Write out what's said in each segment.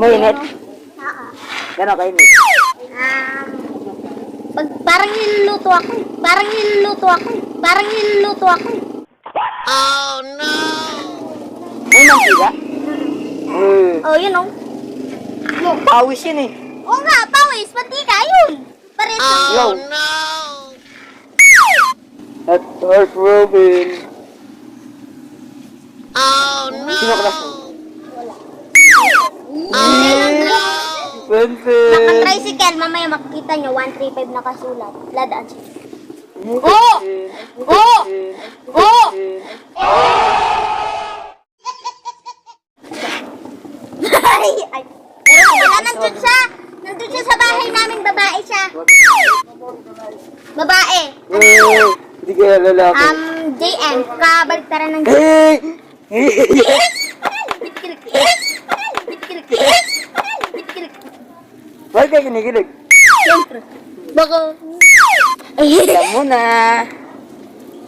Mainit? Oo. Gano'n kainit? Parang niluluto ako eh. Parang niluluto ako eh. Parang niluluto ako eh. May mantika? Oh, yun oh. Pawis yun eh. Oo nga, pawis. Mantika, yun. Pareto. Yo. At Heart Robin. Sino class mo? Penpen. Naka-tricycle, mamaya makikita nyo, 135 nakasulat. Ladaan siya. Oh! Oh! Oh! Ay! Pero wala, nandun siya. Nandun siya sa bahay namin, babae siya. Babae. Hindi kaya lalaki. JM, kabaliktaran ng Hey! Bakit kayo kinikilig? Siyempre. Baka... Alam mo na.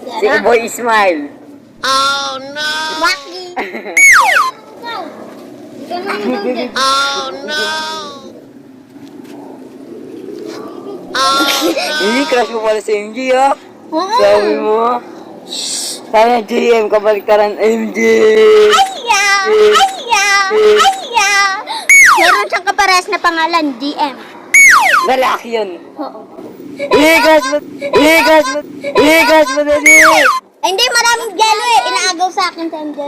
Si Boy Ismail. Waki. Hindi, crush mo pala si MJ ah. Oo. Sabi mo. Sana JM, kabaliktaran MJ. Aya! Aya! Aya! Meron siyang kapares na pangalan, GM. Lalaki yun. Oo. Crush mo. Crush mo daddy. Ay, hindi, maraming Jello eh. Inaagaw sa akin sa MJ.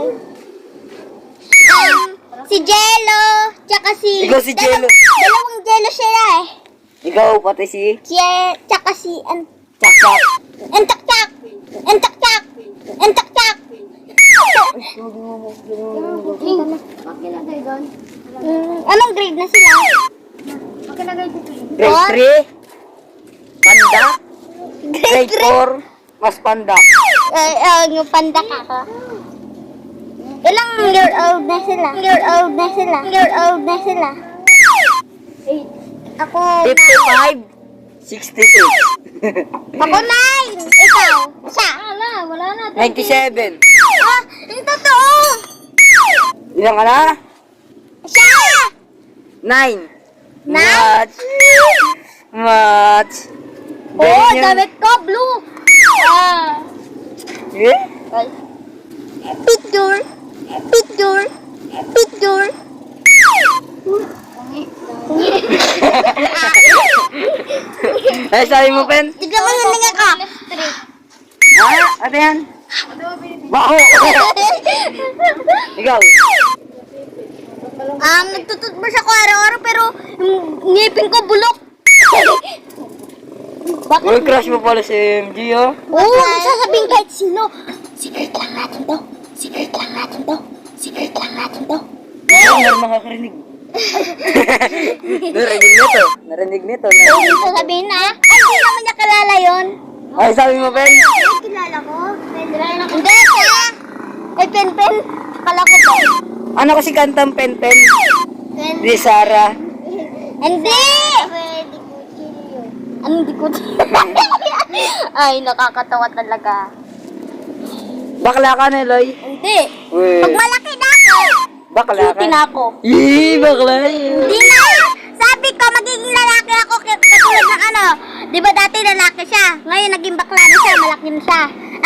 Si Jello, tsaka si... Ikaw si Jello. Dalawang Jello siya eh. Ikaw pati si Tsaka si... Chak-chak. Entak-tak! Entak-tak! Entak-tak! Pakilagay doon. Anong grade na sila? Pakilagay dito. Grade 3. Panda. Grade 4. Mas panda. Yung panda ka. Ilang year old na sila? Year old na sila? Year old na sila? 8. Ako 55. 66. Ako 9! Ikaw? Siya? Wala na. 97. Ah! Yung totoo! Ilan ka na? Siya! 9. Nine? Much. Oo, damit ko, blue! Eh? Picture! Picture! Picture! Ay, sabi mo, Pen? Tignan mo yung linga ka! Ano yan? Bako! Ikaw? Nagtututbrush ako araw-araw pero yung ngipin ko bulok. Uy, crush mo pala si MG, oh. Oo, sasabihin kahit sino. Secret lang natin to. Secret lang natin to. Secret lang natin to. Meron makakarinig. Narinig nito. Hindi sasabihin na. Ay, hindi naman niya kilala yun. Ay, sabi mo, Pen? Ay, kilala ko. Hindi, siya. Ay, pen. Akala ko to. Ano kasi kantang Pen? Di Sara. Hindi! Anong di ko? Ay, nakakatawa talaga. Bakla ka na, Eloy. Hindi. Uy. Pag malaki na ako, Bakla ka. cutie na ako. Yee, bakla. Hindi na! Sabi ko, magiging lalaki ako katulad ng ano. Di ba dati lalaki siya? Ngayon, naging bakla na siya, malaki na siya.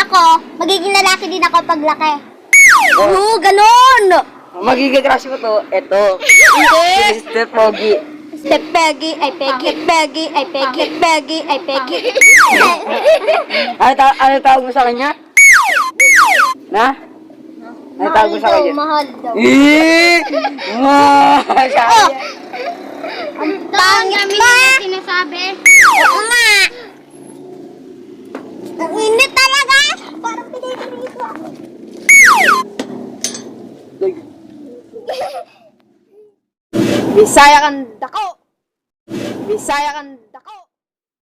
Ako, magiging lalaki din ako pag laki. Oo, ganun! Magiging crush mo to, eto. Hindi! Mr. Pogi. Step Peggy, ay Peggy, Peggy, ay Peggy, Peggy, ay Peggy. Ano tawag mo sa kanya? Na? Ano tawag mo sa kanya? Mahal daw. Eee! Oh! Ang pangit ba? Sinasabi? Oo nga. Ang init talaga. Parang pinipinito ako. Bisaya kang dako! Bisaya kang dako!